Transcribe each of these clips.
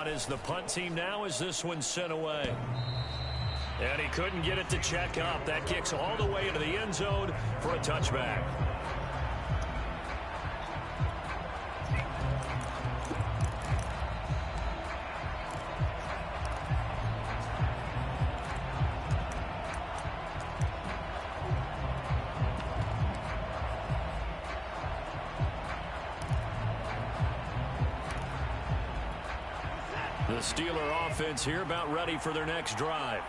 on as the punt team now as this one's sent away. And he couldn't get it to check up. That kicks all the way into the end zone for a touchback. The Steeler offense here about ready for their next drive.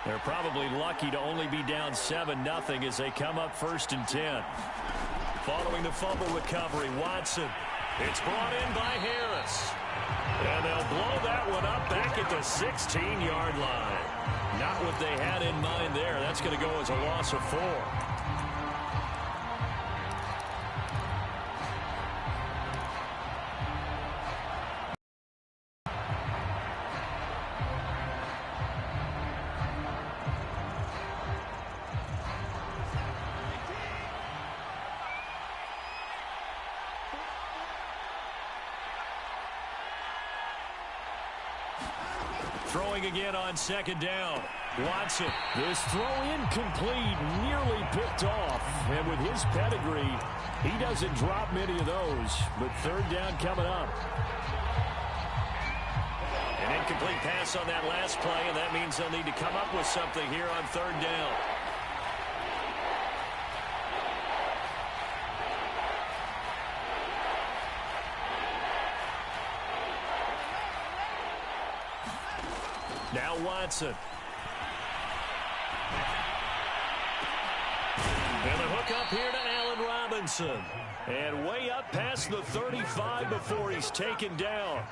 They're probably lucky to only be down 7-0 as they come up 1st and 10. Following the fumble recovery, Watson. It's brought in by Harris. And they'll blow that one up back at the 16-yard line. Not what they had in mind there. That's going to go as a loss of 4. Throwing again on 2nd down. Watson. This throw incomplete, nearly picked off. And with his pedigree, he doesn't drop many of those. But 3rd down coming up. An incomplete pass on that last play, and that means they'll need to come up with something here on 3rd down. Now Watson. And the hook up here to Allen Robinson. And way up past the 35 before he's taken down.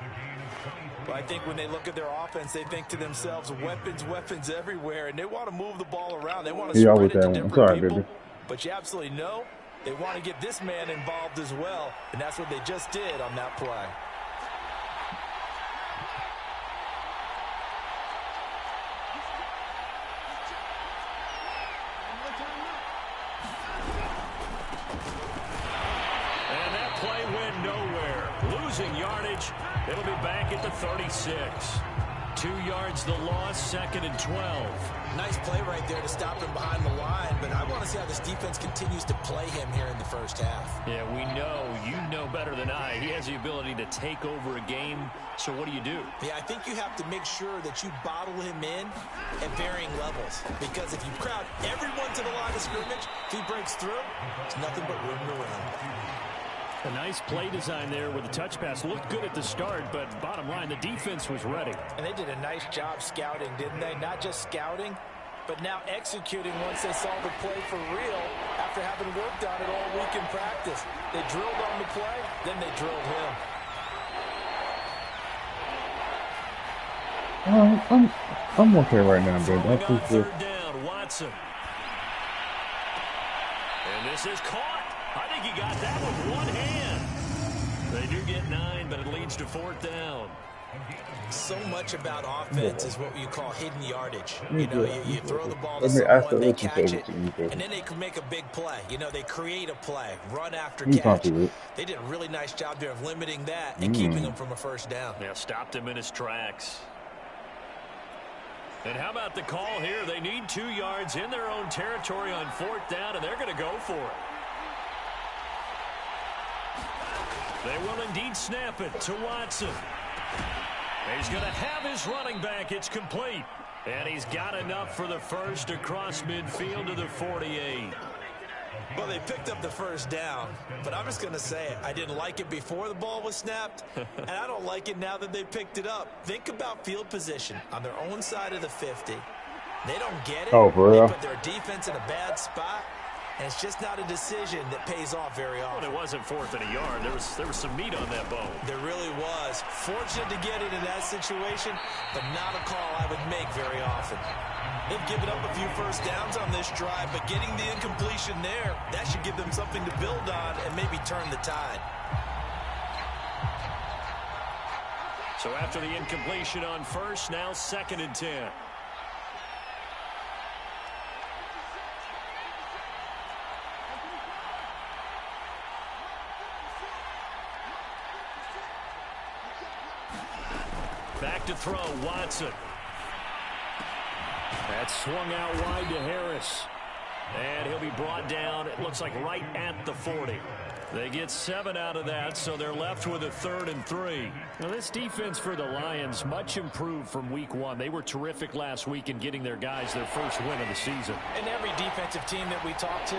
Well, I think when they look at their offense, they think to themselves, weapons everywhere, and they want to move the ball around. They want to spread it to different people. But you absolutely know they want to get this man involved as well, and that's what they just did on that play. Yardage. It'll be back at the 36. 2 yards the loss, 2nd and 12. Nice play right there to stop him behind the line, but I want to see how this defense continues to play him here in the 1st half. Yeah, we know. You know better than I. He has the ability to take over a game, so what do? Yeah, I think you have to make sure that you bottle him in at varying levels, because if you crowd everyone to the line of scrimmage, if he breaks through, there's nothing but room to run. A nice play design there with the touch pass. Looked good at the start, but bottom line, the defense was ready. And they did a nice job scouting, didn't they? Not just scouting, but now executing once they saw the play for real after having worked on it all week in practice. They drilled on the play, then they drilled him. I'm okay right now, dude. That's on 3rd down, Watson. And this is caught. I think he got that with one hand. They do get 9, but it leads to 4th down. So much about offense is what you call hidden yardage. You know, you throw the ball to someone, they catch it, and then they can make a big play. You know, they create a play, run after catch. They did a really nice job there of limiting that and keeping him from a 1st down. Yeah, stopped him in his tracks. And how about the call here? They need 2 yards in their own territory on 4th down, and they're going to go for it. They will indeed snap it to Watson. He's going to have his running back. It's complete. And he's got enough for the first across midfield to the 48. Well, they picked up the 1st down, but I'm just going to say it. I didn't like it before the ball was snapped, and I don't like it now that they picked it up. Think about field position on their own side of the 50. They don't get it. Oh, for real? They put their defense in a bad spot. And it's just not a decision that pays off very often. Well, it wasn't 4th and a yard. There was some meat on that bone. There really was. Fortunate to get it in that situation, but not a call I would make very often. They've given up a few 1st downs on this drive, but getting the incompletion there, that should give them something to build on and maybe turn the tide. So after the incompletion on 1st, now 2nd and 10. Back to throw, Watson. That's swung out wide to Harris. And he'll be brought down, it looks like right at the 40. They get 7 out of that, so they're left with a 3rd and 3. Now, this defense for the Lions, much improved from week 1. They were terrific last week in getting their guys their first win of the season. And every defensive team that we talk to,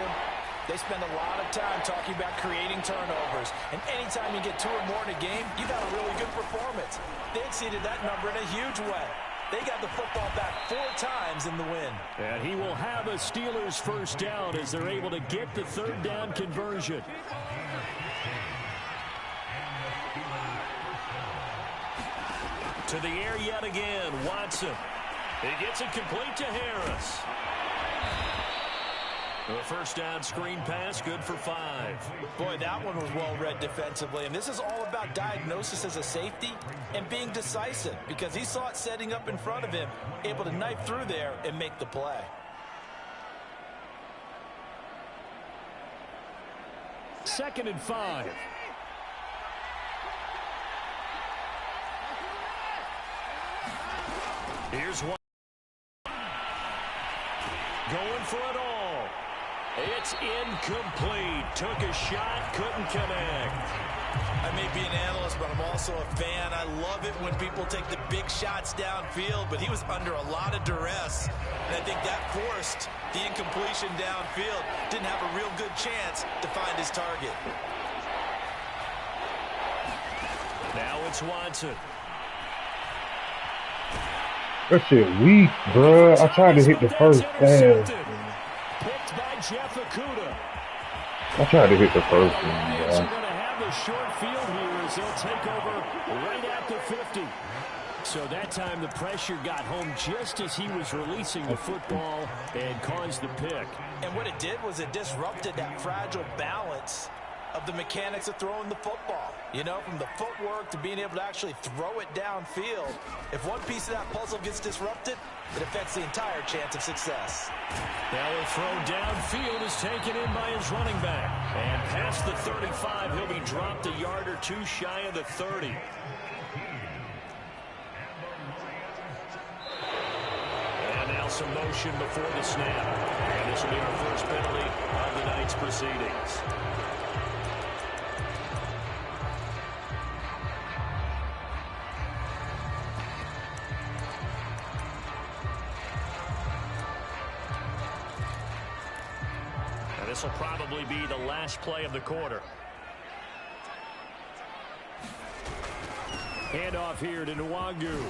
they spend a lot of time talking about creating turnovers. And anytime you get 2 or more in a game, you've had a really good performance. They exceeded that number in a huge way. They got the football back 4 times in the win. And he will have a Steelers first down as they're able to get the 3rd down conversion. To the air yet again, Watson. He gets it complete to Harris. The first down screen pass, good for 5. Boy, that one was well read defensively. And this is all about diagnosis as a safety and being decisive, because he saw it setting up in front of him, able to knife through there and make the play. Second and 5. Here's one. Going for it all. It's incomplete. Took a shot, couldn't connect. I may be an analyst, but I'm also a fan. I love it when people take the big shots downfield, but he was under a lot of duress. And I think that forced the incompletion downfield. Didn't have a real good chance to find his target. Now it's Watson. That shit weak, bruh. I tried to hit the first pass. Picked by Jeff Okudah. I tried to hit the first one, Lions are bro. going to have a short field here as they'll take over right at the 50. So that time the pressure got home just as he was releasing the football and caused the pick. And what it did was it disrupted that fragile balance of the mechanics of throwing the football. You know, from the footwork to being able to actually throw it downfield. If one piece of that puzzle gets disrupted, it affects the entire chance of success. Now a throw downfield is taken in by his running back. And past the 35, he'll be dropped a yard or 2 shy of the 30. And now some motion before the snap. And this will be our first penalty of the night's proceedings. This will probably be the last play of the quarter. Handoff here to Nwangu.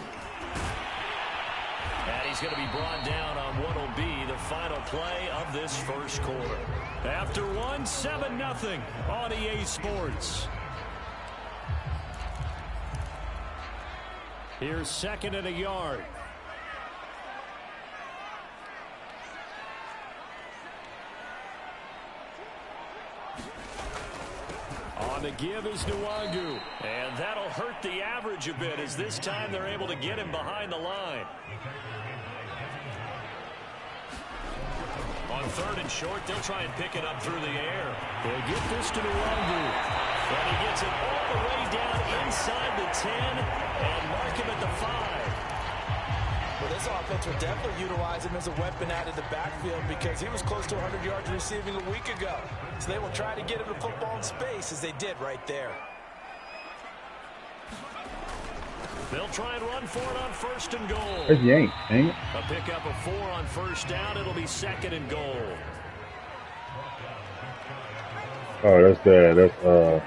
And he's going to be brought down on what will be the final play of this first quarter. After one, 7-0 on EA Sports. Here's 2nd and a yard. On the give is Nwangu. And that'll hurt the average a bit, as this time they're able to get him behind the line. On 3rd and short, they'll try and pick it up through the air. They'll get this to Nwangu. And he gets it all the way down inside the 10 and mark him at the 5. Well, this offense will definitely utilize him as a weapon out of the backfield, because he was close to 100 yards receiving a week ago. So they will try to get him the football in space, as they did right there. They'll try and run for it on 1st and goal. That's yank, ain't it? A pickup of 4 on 1st down. It'll be 2nd and goal. Oh, that's bad. That's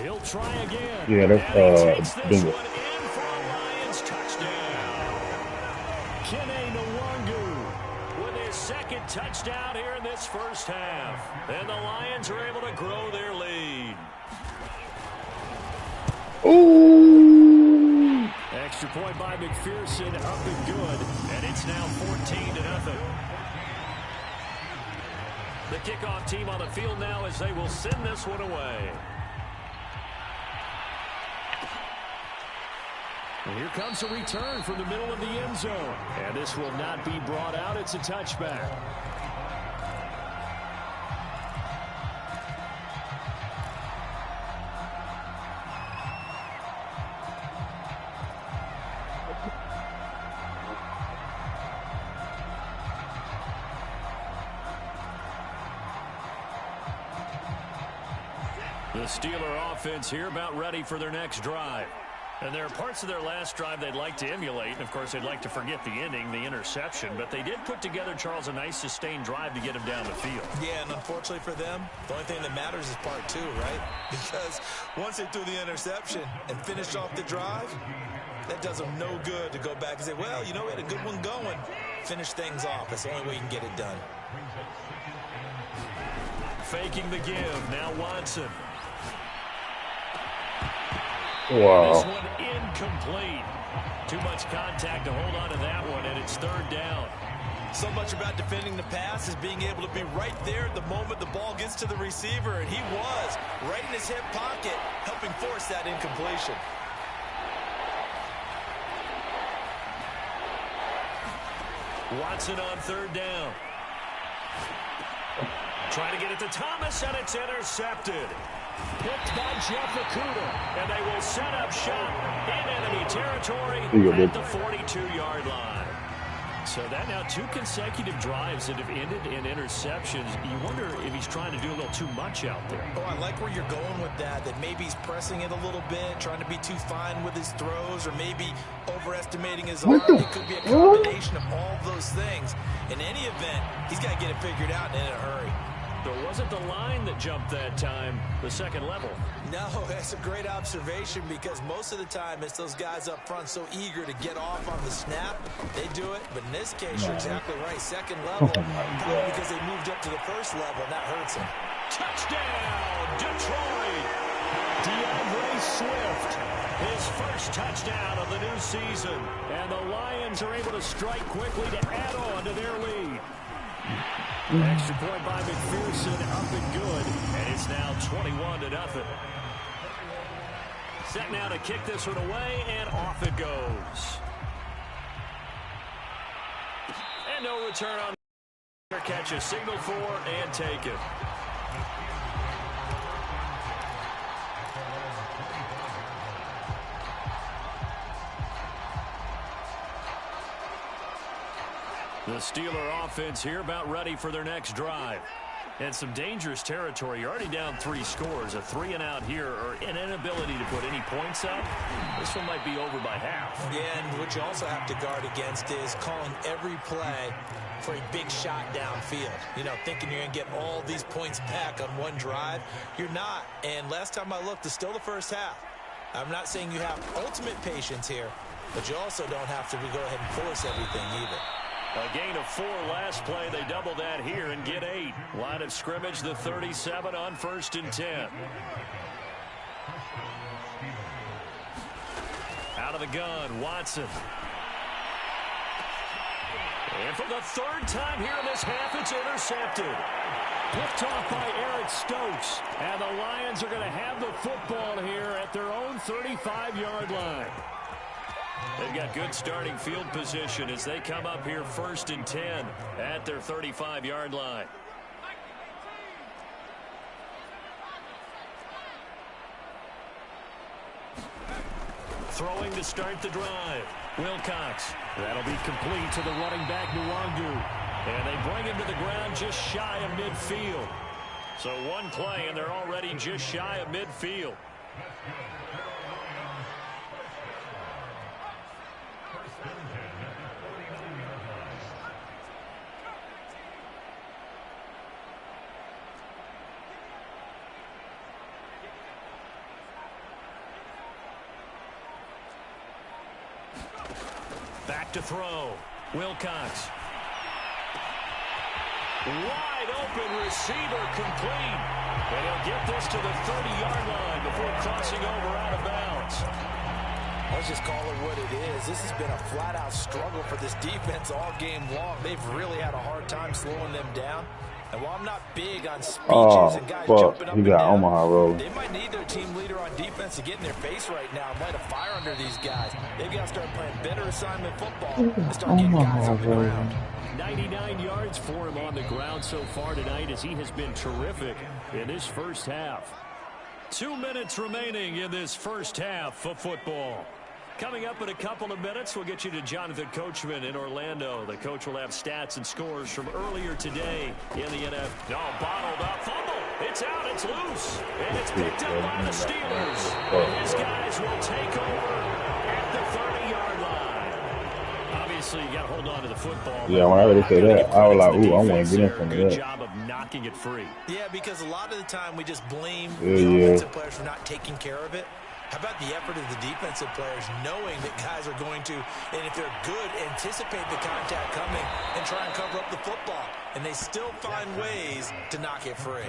He'll try again. yeah, that's bingo. Kene Nwangu With his 2nd touchdown here in this first half. And the Lions are able to grow their lead. Ooh! Extra point by McPherson, up and good. And it's now 14-0. The kickoff team on the field now as they will send this one away. And here comes a return from the middle of the end zone. And this will not be brought out. It's a touchback. The Steeler offense here about ready for their next drive. And there are parts of their last drive they'd like to emulate. And, of course, they'd like to forget the ending, the interception. But they did put together, Charles, a nice sustained drive to get him down the field. Yeah, and unfortunately for them, the only thing that matters is part two, right? Because once they threw the interception and finished off the drive, that does them no good to go back and say, well, you know, we had a good one going. Finish things off. That's the only way you can get it done. Faking the give. Now Watson. Wow. This one incomplete. Too much contact to hold on to that one, and it's third down. So much about defending the pass is being able to be right there at the moment the ball gets to the receiver, and he was right in his hip pocket, helping force that incompletion. Watson on third down. Trying to get it to Thomas, and it's intercepted. Picked by Jeff Okudah, and they will set up shop in enemy territory at the 42-yard line. So that now 2 consecutive drives that have ended in interceptions. You wonder if he's trying to do a little too much out there. Oh, I like where you're going with that maybe he's pressing it a little bit, trying to be too fine with his throws, or maybe overestimating his arm. It could be a combination of all of those things. In any event, he's got to get it figured out and in a hurry. So wasn't the line that jumped that time the second level? No, that's a great observation, because most of the time it's those guys up front so eager to get off on the snap. They do it, but in this case, you're exactly right. Second level, probably because they moved up to the first level, and that hurts him. Touchdown, Detroit! DeAndre Swift, his first touchdown of the new season. And the Lions are able to strike quickly to add on to their lead. Extra point by McPherson, up and good, and it's now 21-0. Set now to kick this one away, and off it goes. And no return on the catch. A signal for and take it. The Steeler offense here about ready for their next drive. And some dangerous territory. You're already down 3 scores. A 3-and-out here, or an inability to put any points up. This one might be over by half. Yeah, and what you also have to guard against is calling every play for a big shot downfield. You know, thinking you're going to get all these points back on one drive. You're not. And last time I looked, it's still the first half. I'm not saying you have ultimate patience here, but you also don't have to go ahead and force everything either. A gain of 4 last play. They double that here and get 8. Line of scrimmage, the 37 on 1st and 10. Out of the gun, Watson. And for the 3rd time here in this half, it's intercepted. Picked off by Eric Stokes. And the Lions are going to have the football here at their own 35-yard line. They've got good starting field position as they come up here 1st and 10 at their 35-yard line. Throwing to start the drive. Wilcox. That'll be complete to the running back, Nwangu. And they bring him to the ground just shy of midfield. So one play, and they're already just shy of midfield. Back to throw. Wilcox. Wide open receiver, complete. And he'll get this to the 30-yard line before crossing over out of bounds. Let's just call it what it is. This has been a flat-out struggle for this defense all game long. They've really had a hard time slowing them down. And while I'm not big on speeches and guys jumping up and down, Omaha rolling. They might need their team leader on defense to get in their face right now and light a fire under these guys. They've got to start playing better assignment football and start getting guys on the ground. 99 yards for him on the ground so far tonight, as he has been terrific in this first half. 2 minutes remaining in this first half of football. Coming up in a couple of minutes, we'll get you to Jonathan Coachman in Orlando. The coach will have stats and scores from earlier today in the NFL. No, bottled up fumble. It's It's out. It's loose. And it's picked up by the Steelers. And his guys will take over at the 30-yard line. Obviously, you got to hold on to the football. Yeah, when I already said that, I was like, ooh, I want to get in from Good that. job of knocking it free. Yeah, because a lot of the time we just blame the offensive players for not taking care of it. How about the effort of the defensive players knowing that guys are going to, and if they're good, anticipate the contact coming and try and cover up the football. And they still find ways to knock it free.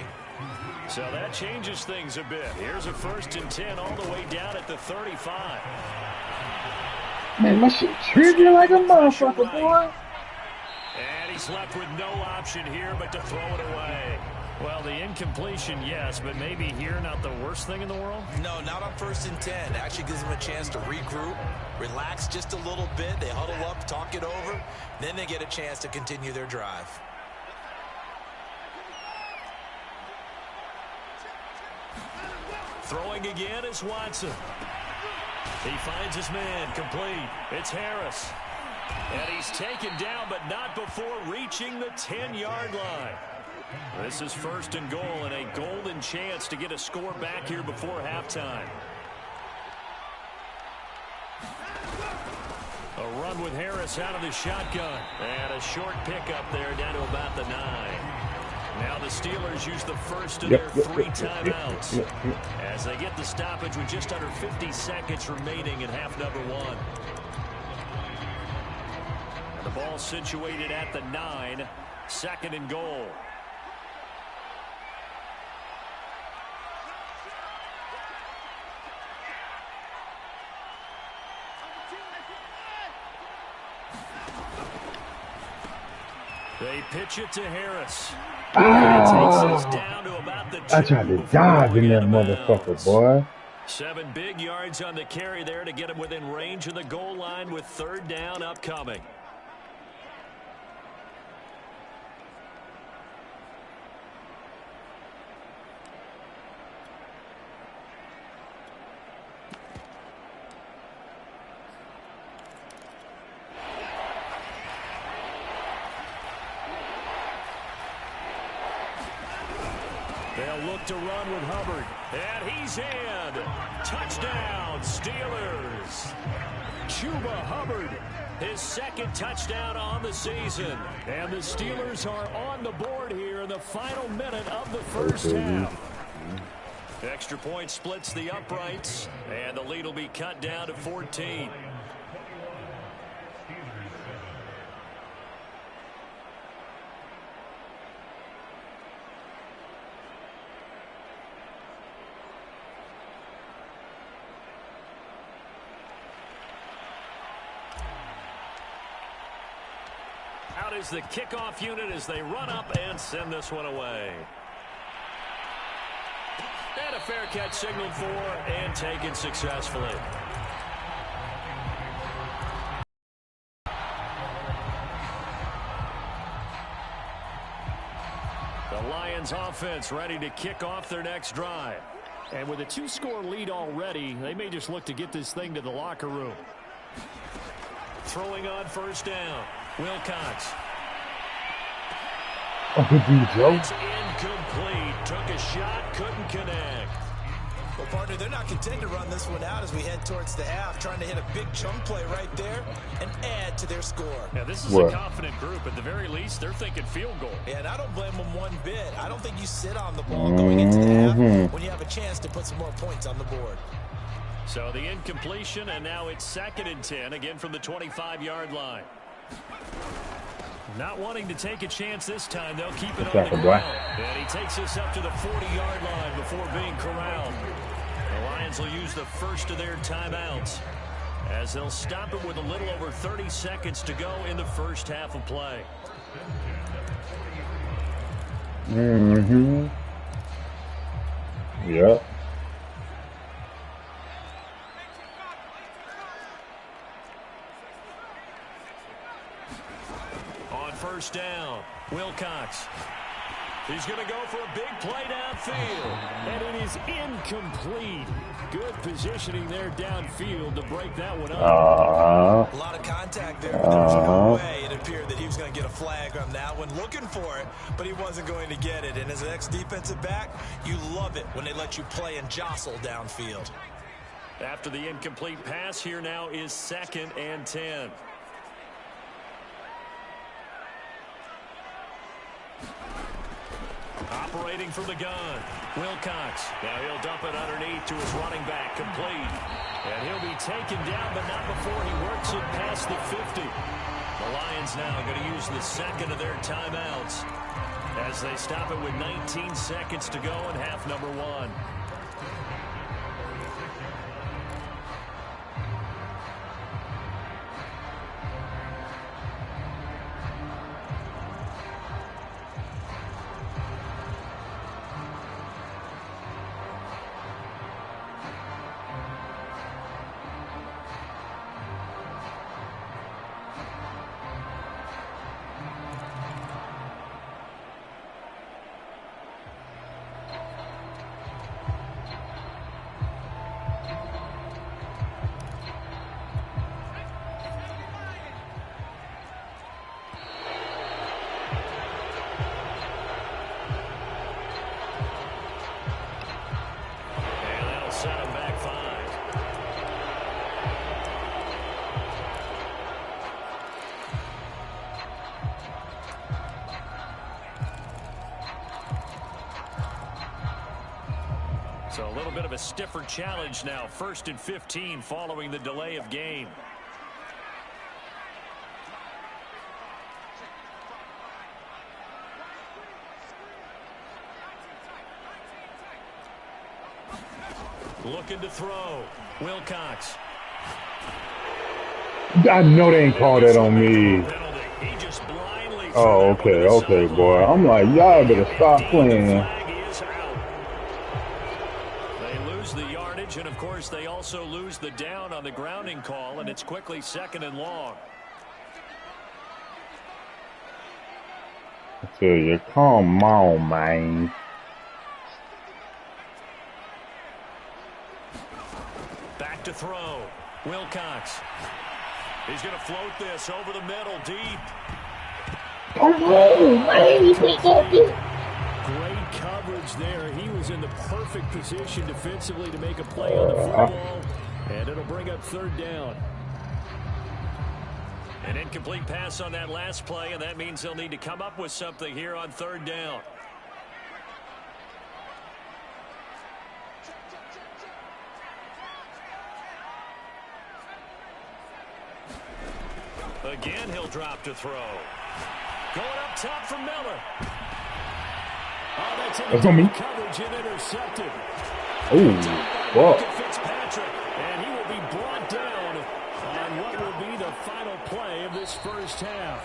So that changes things a bit. Here's a 1st and 10 all the way down at the 35. Man, my shit trigger like a motherfucker, boy. And he's left with no option here but to throw it away. Well, the incompletion, yes, but maybe here not the worst thing in the world? No, not on 1st and 10. It actually gives them a chance to regroup, relax just a little bit. They huddle up, talk it over. Then they get a chance to continue their drive. Throwing again is Watson. He finds his man, complete. It's Harris. And he's taken down, but not before reaching the 10-yard line. This is 1st and goal and a golden chance to get a score back here before halftime. A run with Harris out of the shotgun. And a short pickup there down to about the 9. Now the Steelers use the first of their 3 timeouts as they get the stoppage with just under 50 seconds remaining in half number 1. And the ball situated at the 9, 2nd and goal. They pitch it to Harris. Takes us down to about the 2 I tried to dive in that motherfucker, boy. 7 big yards on the carry there to get him within range of the goal line with 3rd down upcoming. They'll look to run with Hubbard. And he's in. Touchdown, Steelers. Chuba Hubbard, his 2nd touchdown on the season. And the Steelers are on the board here in the final minute of the 1st half. Extra point splits the uprights, and the lead will be cut down to 14. Out is the kickoff unit as they run up and send this one away. And a fair catch signaled for and taken successfully. The Lions offense ready to kick off their next drive. And with a 2-score lead already, they may just look to get this thing to the locker room. Throwing on 1st down. Wilcox. It's incomplete. Took a shot, couldn't connect. Well, partner, they're not content to run this one out as we head towards the half, trying to hit a big chunk play right there and add to their score. Now, this is a confident group. At the very least, they're thinking field goal. Yeah, and I don't blame them one bit. I don't think you sit on the ball going into the half when you have a chance to put some more points on the board. So the incompletion, and now it's 2nd and 10, again from the 25-yard line. Not wanting to take a chance this time, they'll keep it on the ground. And he takes us up to the 40-yard line before being corralled. The Lions will use the first of their timeouts as they'll stop it with a little over 30 seconds to go in the first half of play. Yep. On 1st down, Wilcox. He's going to go for a big play downfield. And it is incomplete. Good positioning there downfield to break that one up. A lot of contact there, but there was no way it appeared that he was going to get a flag on that one. Looking for it, but he wasn't going to get it. And as an ex-defensive back, you love it when they let you play and jostle downfield. After the incomplete pass, here now is 2nd and 10. Operating from the gun, Wilcox. Now he'll dump it underneath to his running back, complete. And he'll be taken down, but not before he works it past the 50. The Lions now going to use the second of their timeouts as they stop it with 19 seconds to go in half number 1. Set him back 5. So a little bit of a stiffer challenge now. 1st and 15 following the delay of game. Looking to throw. Wilcox. I know they ain't called that on me. Oh, okay, boy. I'm like, y'all better stop playing. They lose the yardage, and of course they also lose the down on the grounding call, and it's quickly 2nd and long. I tell you, come on, man. To throw. Wilcox. He's going to float this over the middle, deep. Come on, man. Great coverage there. He was in the perfect position defensively to make a play on the football, and it'll bring up 3rd down. An incomplete pass on that last play, and that means they'll need to come up with something here on 3rd down. Again, he'll drop to throw. Going up top for Miller. Oh, that's in coverage and intercepted. Oh, what? Fitzpatrick, and he will be brought down on what will be the final play of this first half.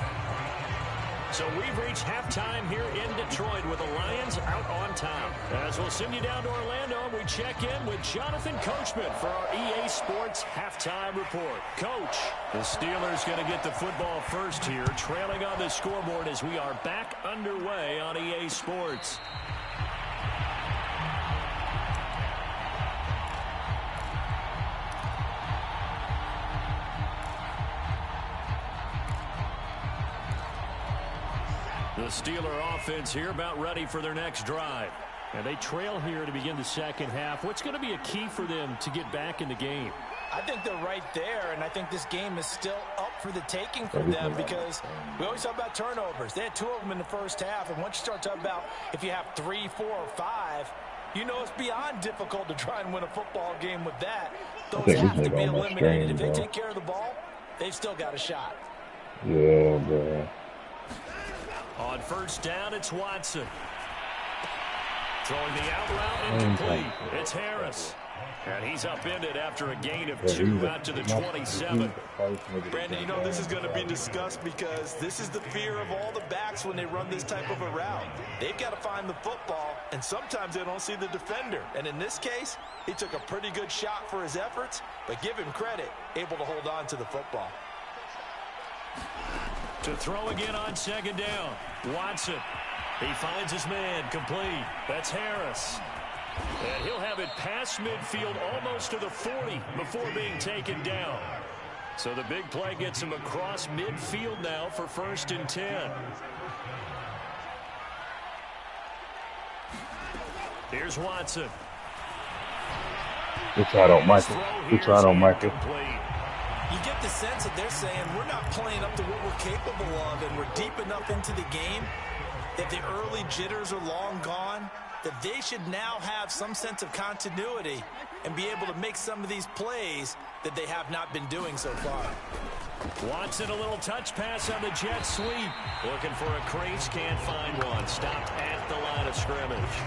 So we've reached halftime here in Detroit with the Lions out on top. As we'll send you down to Orlando, we check in with Jonathan Coachman for our EA Sports Halftime Report. Coach, the Steelers going to get the football first here, trailing on the scoreboard as we are back underway on EA Sports. The Steeler offense here about ready for their next drive. And they trail here to begin the second half. What's going to be a key for them to get back in the game? I think they're right there, and I think this game is still up for the taking for them because we always talk about turnovers. They had 2 of them in the first half, and once you start talking about if you have 3, 4, or 5, you know it's beyond difficult to try and win a football game with that. Those have to be eliminated. If they take care of the ball, they've still got a shot. Yeah, bro. On first down, it's Watson. Throwing the out route incomplete. It's Harris. And he's upended after a gain of 2 out to the 27. Brandon, you know this is going to be discussed because this is the fear of all the backs when they run this type of a route. They've got to find the football, and sometimes they don't see the defender. And in this case, he took a pretty good shot for his efforts, but give him credit, able to hold on to the football. To throw again on second down. Watson. He finds his man, complete. That's Harris. And he'll have it past midfield almost to the 40 before being taken down. So the big play gets him across midfield now for 1st and 10. Here's Watson. Good try on Michael. Good try on Michael. You get the sense that they're saying we're not playing up to what we're capable of, and we're deep enough into the game that the early jitters are long gone, that they should now have some sense of continuity and be able to make some of these plays that they have not been doing so far. Watson, a little touch pass on the jet sweep. Looking for a crease, can't find one. Stopped at the line of scrimmage.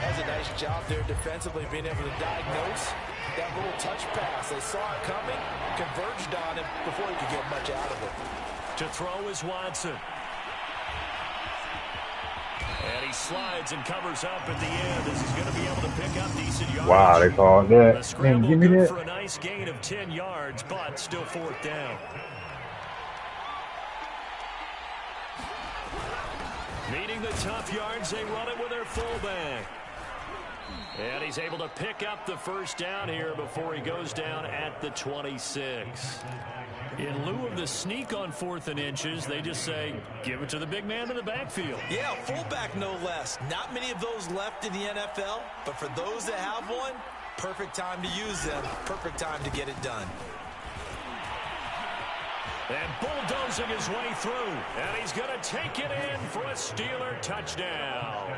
Has a nice job there defensively, being able to diagnose that little touch pass. They saw it coming, converged on it before he could get much out of it. To throw is Watson. And he slides and covers up at the end as he's going to be able to pick up decent yardage. Wow, they called that. The scramble Man, give me good that. for a nice gain of 10 yards, but still 4th down. Needing the tough yards, they run it with their fullback. And he's able to pick up the 1st down here before he goes down at the 26. In lieu of the sneak on 4th and inches, they just say, give it to the big man in the backfield. Yeah, fullback no less. Not many of those left in the NFL, but for those that have one, perfect time to use them, perfect time to get it done. And bulldozing his way through, and he's going to take it in for a Steeler touchdown.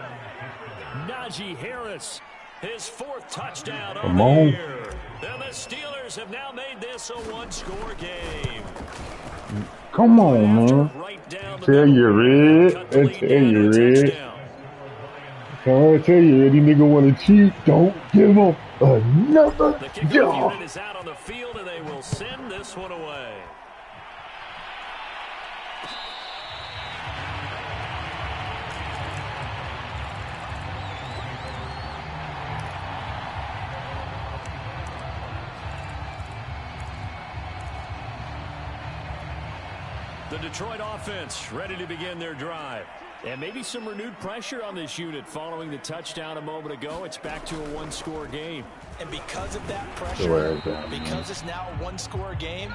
Najee Harris, his 4th touchdown of the year. And the Steelers have now made this a 1-score game. Come on, man. Right down the Tell you, Red. cut the I lead tell down to you, a Red. touchdown. I tell you, Red, these niggas want to cheat. Don't give them another The kickoff job. unit is out on the field, and they will send this one away. The Detroit offense ready to begin their drive. And maybe some renewed pressure on this unit following the touchdown a moment ago. It's back to a 1-score game. And because of that pressure, because it's now a 1-score game,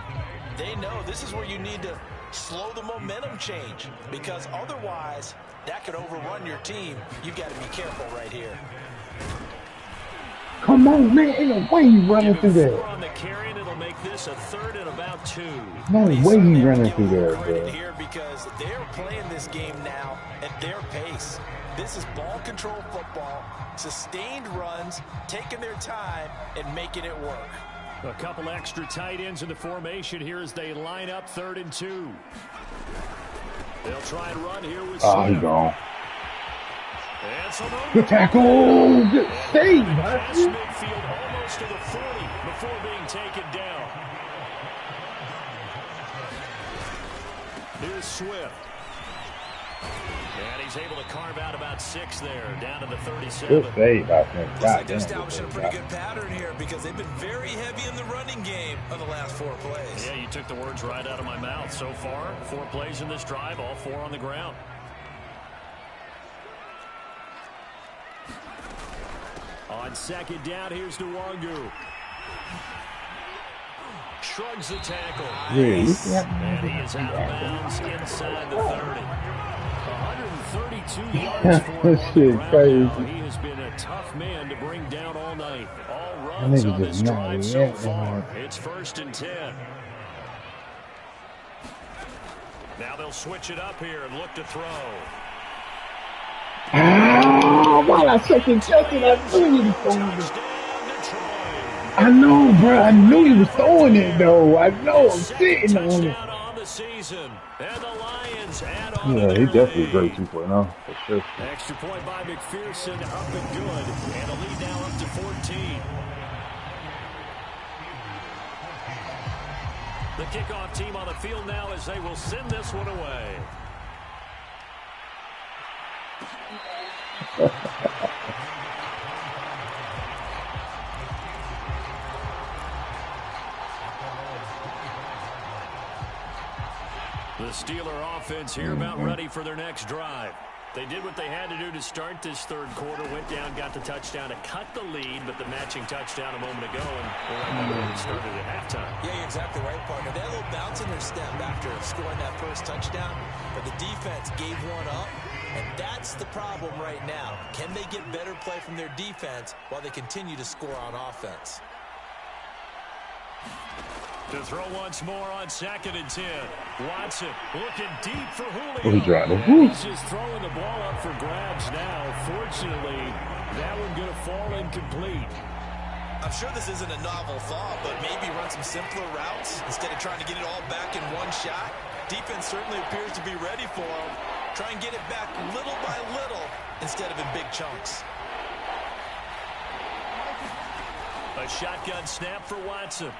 they know this is where you need to slow the momentum change. Because otherwise, that could overrun your team. You've got to be careful right here. Come on, man. Ain't no way you running through Give him that. 4 on the carry, and it'll make this a 3rd and about 2. No way you running through that, Credit bro. here because they're playing this game now at their pace. This is ball control football, sustained runs, taking their time and making it work. A couple extra tight ends in the formation here as they line up 3rd and 2. They'll try and run here with Oh, he Smith. gone. And so no- Good tackle. Good save, Past man. midfield almost to the 40 before being taken down. Here's Swift. And he's able to carve out about 6 there, down to the 37. Good save, I think. Looks like God they're damn. establishing a pretty good pattern here because they've been very heavy in the running game of the last 4 plays. Yeah, you took the words right out of my mouth. So far, 4 plays in this drive, all 4 on the ground. On 2nd down, here's Nwangu. Shrugs the tackle. Nice. And he is out of bounds inside the 30. 132 yards for him That on shit the ground crazy. now. He has been a tough man to bring down all night. All That runs nigga on just this not drive so reacting, far. man. It's 1st and 10. Now they'll switch it up here and look to throw. Ah, while I second checking, I knew he was throwing it. Touchdown, Detroit. I know, bro. I knew he was throwing it, though. I know. I'm Second sitting on it. touchdown on the season. And the Lions add on Yeah, to he their definitely lead. great 2.0 for sure. Extra point by McPherson, up and good. And a lead now up to 14. The kickoff team on the field now as they will send this one away. The Steeler offense here about ready for their next drive. They did what they had to do to start this third quarter, went down, got the touchdown to cut the lead, but the matching touchdown a moment ago, and we're right back where we started at halftime. Yeah, you're exactly right, partner. They had a little bounce in their step after scoring that first touchdown, but the defense gave one up, and that's the problem right now. Can they get better play from their defense while they continue to score on offense? To throw once more on 2nd and 10. Watson looking deep for Julio. Oh, he dropped it. He's just throwing the ball up for grabs now. Fortunately, that one going to fall incomplete. I'm sure this isn't a novel thought, but maybe run some simpler routes instead of trying to get it all back in one shot. Defense certainly appears to be ready for him. Try and get it back little by little instead of in big chunks. A shotgun snap for Watson.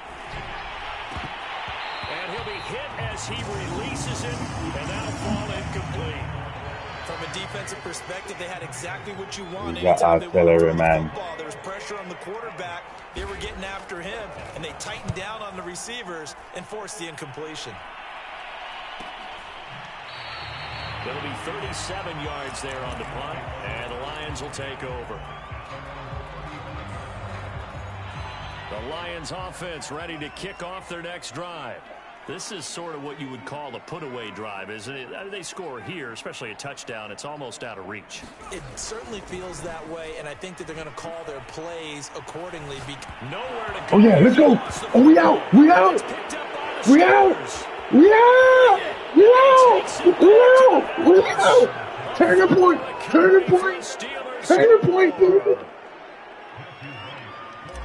And he'll be hit as he releases it, and that'll fall incomplete. From a defensive perspective, they had exactly what you wanted. Yeah, artillery, man. There was pressure on the quarterback. They were getting after him, and they tightened down on the receivers and forced the incompletion. It'll be 37 yards there on the punt, and the Lions will take over. The Lions offense ready to kick off their next drive. This is sort of what you would call a put-away drive, isn't it? They score here, especially a touchdown. It's almost out of reach. It certainly feels that way, and I think that they're going to call their plays accordingly. Nowhere to go. Oh, yeah, let's go. Oh, we out. We out. We out. We out. We out. We out. We out. Turn the point. Turn the point. Turn the point, dude.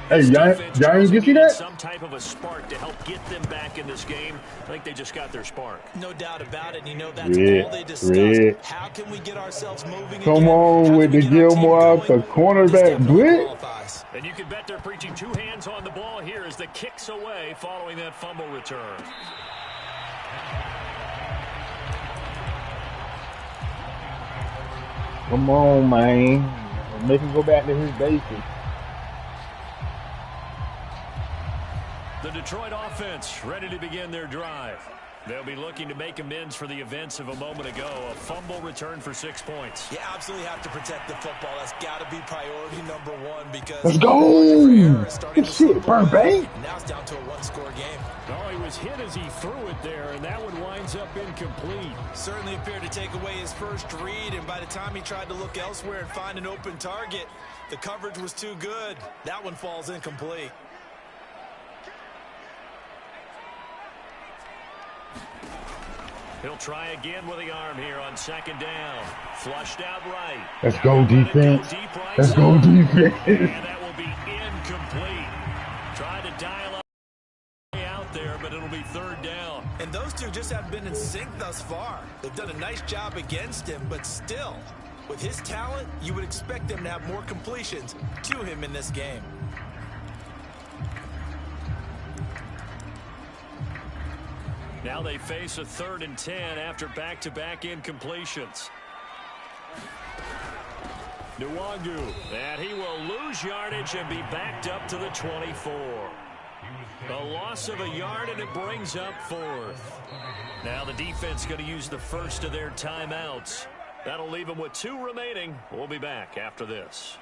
Hey, y'all you see that? Some type of a spark to help get them back in this game. I think they just got their spark. No doubt about it. And you know that's all they discussed. How can we get ourselves moving? Come on with the Gilmore out the cornerback blitz. And you can bet they're preaching two hands on the ball here as the kick's away following that fumble return. Come on, man. Make him go back to his basics. The Detroit offense ready to begin their drive. They'll be looking to make amends for the events of a moment ago. A fumble return for 6 points. You absolutely have to protect the football. That's got to be priority number one because... Let's go! Good shit, Burbank. Now it's down to a one-score game. Oh, he was hit as he threw it there, and that one winds up incomplete. Certainly appeared to take away his first read, and by the time he tried to look elsewhere and find an open target, the coverage was too good. That one falls incomplete. He'll try again with the arm here on 2nd down. Flushed out right. Let's go, defense. Let's go, defense. And that will be incomplete. Tried to dial up out there, but it'll be 3rd down. And those two just haven't been in sync thus far. They've done a nice job against him, but still, with his talent, you would expect them to have more completions to him in this game. Now they face a 3rd and 10 after back-to-back incompletions. Nwangu, and he will lose yardage and be backed up to the 24. A loss of a yard, and it brings up 4th. Now the defense going to use the first of their timeouts. That'll leave them with 2 remaining. We'll be back after this.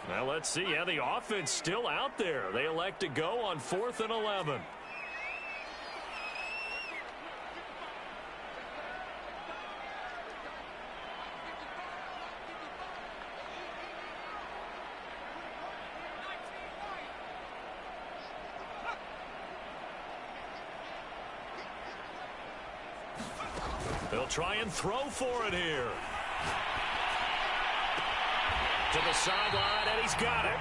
Well, let's see. Yeah, the offense still out there. They elect to go on 4th and 11. They'll try and throw for it here. To the sideline, and he's got it.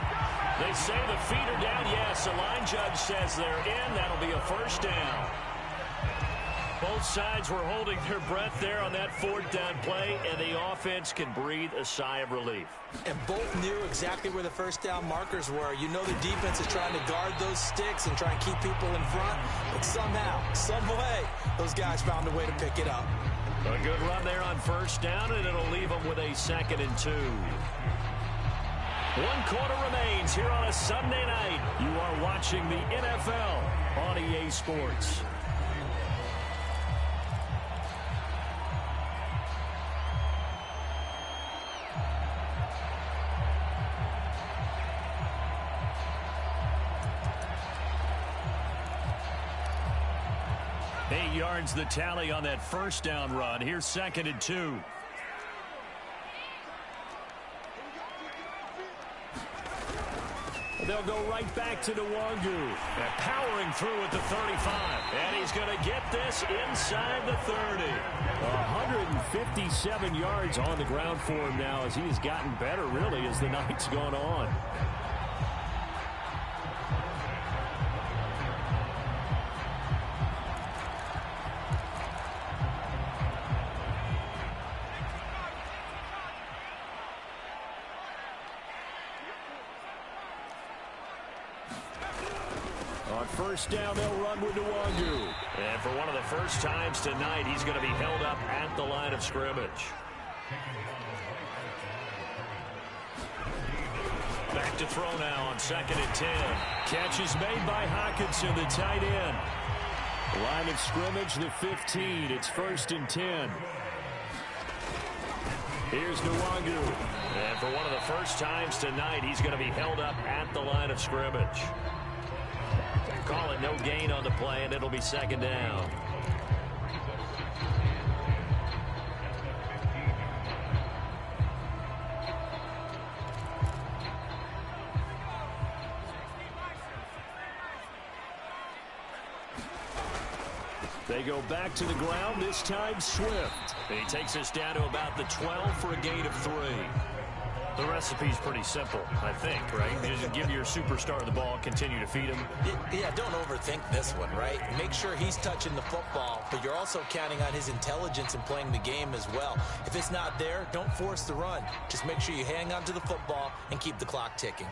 They say the feet are down. Yes, the line judge says they're in. That'll be a 1st down. Both sides were holding their breath there on that fourth down play, and the offense can breathe a sigh of relief. And both knew exactly where the first down markers were. You know the defense is trying to guard those sticks and try and keep people in front, but somehow, some way, those guys found a way to pick it up. A good run there on first down, and it'll leave them with a 2nd and 2. 1 quarter remains here on a Sunday night. You are watching the NFL on EA Sports. Yards the tally on that first down run. Here's 2nd and 2. They'll go right back to Nwangu. And powering through at the 35. And he's going to get this inside the 30. 157 yards on the ground for him now as he has gotten better, really, as the night's gone on. First down, they'll run with Nwangu. And for one of the first times tonight, he's going to be held up at the line of scrimmage. Back to throw now on 2nd and 10. Catch is made by Hockenson, the tight end. Line of scrimmage, the 15. It's 1st and 10. Here's Nwangu. And for one of the first times tonight, he's going to be held up at the line of scrimmage. Call it no gain on the play, and it'll be 2nd down. They go back to the ground, this time Swift. And he takes us down to about the 12 for a gain of 3. The recipe's pretty simple, I think, right? You just give your superstar the ball, continue to feed him. Yeah, don't overthink this one, right? Make sure he's touching the football, but you're also counting on his intelligence in playing the game as well. If it's not there, don't force the run. Just make sure you hang on to the football and keep the clock ticking.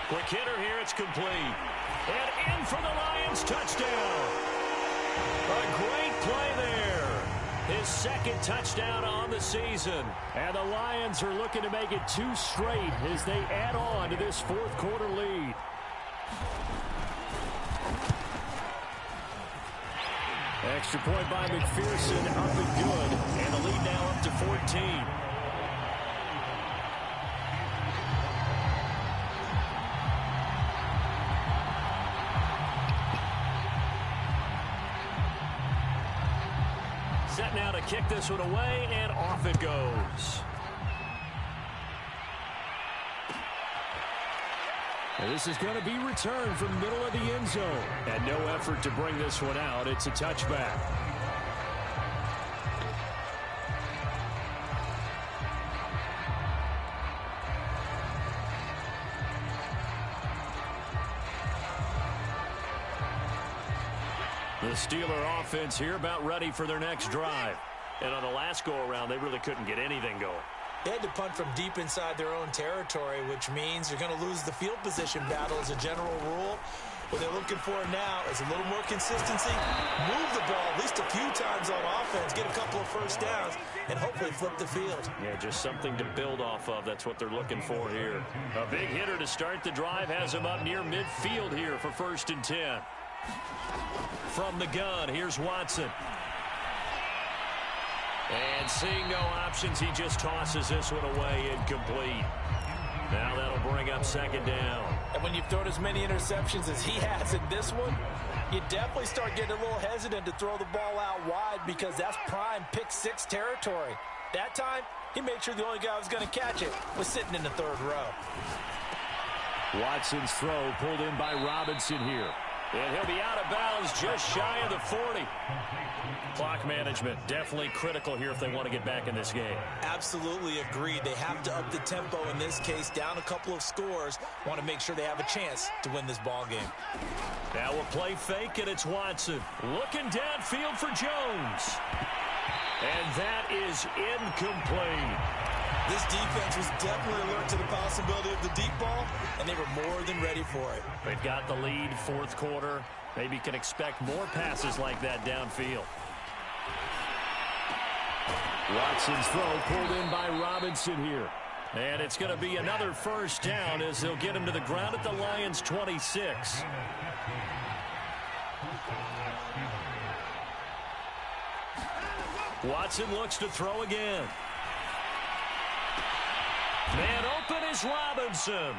Quick hitter here, it's complete. And in for the Lions, touchdown. A great play there. His 2nd touchdown on the season. And the Lions are looking to make it 2 straight as they add on to this 4th quarter lead. Extra point by McPherson, up and good. And the lead now up to 14. Set now to kick this one away, and off it goes. And this is going to be returned from middle of the end zone. And no effort to bring this one out. It's a touchback. The Steeler offense here about ready for their next drive. And on the last go-around, they really couldn't get anything going. They had to punt from deep inside their own territory, which means you're going to lose the field position battle as a general rule. What they're looking for now is a little more consistency, move the ball at least a few times on offense, get a couple of first downs, and hopefully flip the field. Yeah, just something to build off of. That's what they're looking for here. A big hitter to start the drive has him up near midfield here for 1st and 10. From the gun, here's Watson. And seeing no options, he just tosses this one away, incomplete. Now that'll bring up 2nd down. And when you've thrown as many interceptions as he has in this one, you definitely start getting a little hesitant to throw the ball out wide because that's prime pick 6 territory. That time, he made sure the only guy who was going to catch it was sitting in the 3rd row. Watson's throw pulled in by Robinson here. And he'll be out of bounds just shy of the 40. Clock management definitely critical here if they want to get back in this game. Absolutely agreed. They have to up the tempo in this case. Down a couple of scores. Want to make sure they have a chance to win this ball game. Now we'll play fake, and it's Watson. Looking downfield for Jones. And that is incomplete. This defense was definitely alert to the possibility of the deep ball, and they were more than ready for it. They've got the lead, fourth quarter. Maybe can expect more passes like that downfield. Watson's throw pulled in by Robinson here. And it's going to be another first down as they'll get him to the ground at the Lions' 26. Watson looks to throw again. Man open is Robinson.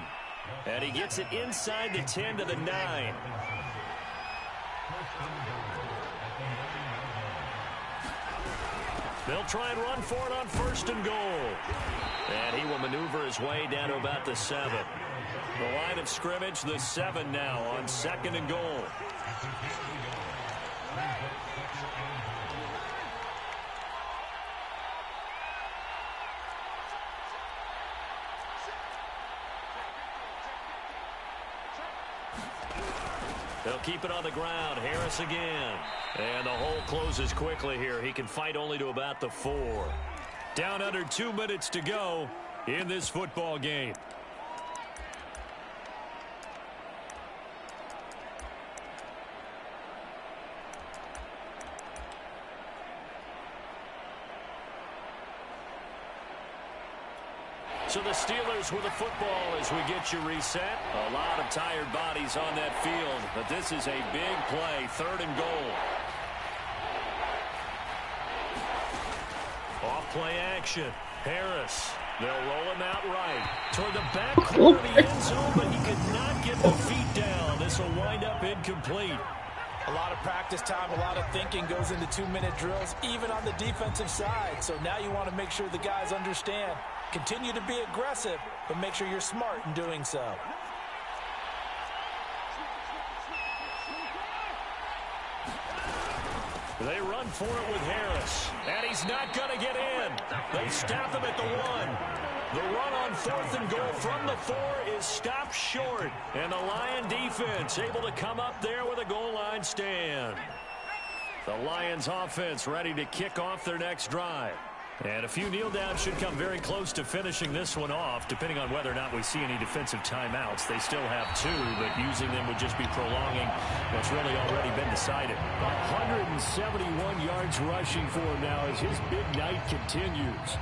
And he gets it inside the 10 to the 9. They'll try and run for it on first and goal. And he will maneuver his way down to about the 7. The line of scrimmage, the 7 now on second and goal. They'll keep it on the ground. Harris again. And the hole closes quickly here. He can fight only to about the 4. Down under 2 minutes to go in this football game. So the Steelers with the football as we get you reset. A lot of tired bodies on that field, but this is a big play, third and goal. Off play action. Harris. They'll roll him out right. Toward the back corner of the end zone, but he could not get the feet down. This will wind up incomplete. A lot of practice time, a lot of thinking goes into 2-minute drills, even on the defensive side. So now you want to make sure the guys understand. Continue to be aggressive, but make sure you're smart in doing so. They run for it with Harris, and he's not going to get in. They stop him at the 1. The run on fourth and goal from the 4 is stopped short, and the Lion defense able to come up there with a goal line stand. The Lions offense ready to kick off their next drive. And a few kneel downs should come very close to finishing this one off, depending on whether or not we see any defensive timeouts. They still have 2, but using them would just be prolonging what's really already been decided. 171 yards rushing for him now as his big night continues.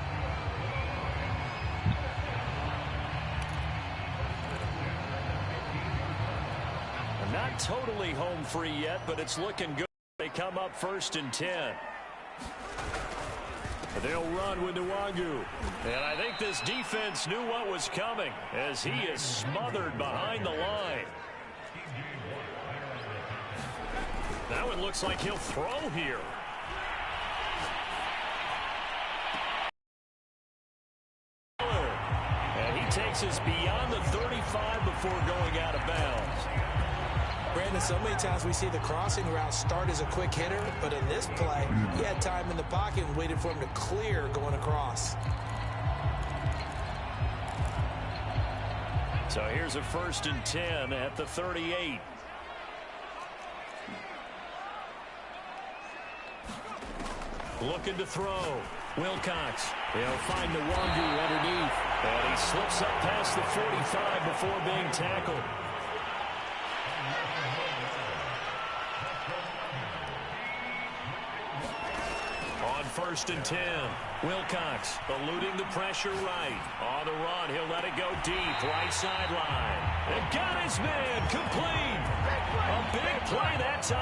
Not totally home free yet, but it's looking good. They come up first and 10. They'll run with Nwangu. And I think this defense knew what was coming as he is smothered behind the line. Now it looks like he'll throw here. And he takes us beyond the 35 before going out of bounds. Brandon, so many times we see the crossing route start as a quick hitter, but in this play, he had time in the pocket and waited for him to clear going across. So here's a first and 10 at the 38. Looking to throw. Wilcox. He'll find Nwangu underneath. And he slips up past the 45 before being tackled. First and 10. Wilcox eluding the pressure right. On the run, he'll let it go deep. Right sideline. And got his man complete. A big play that time.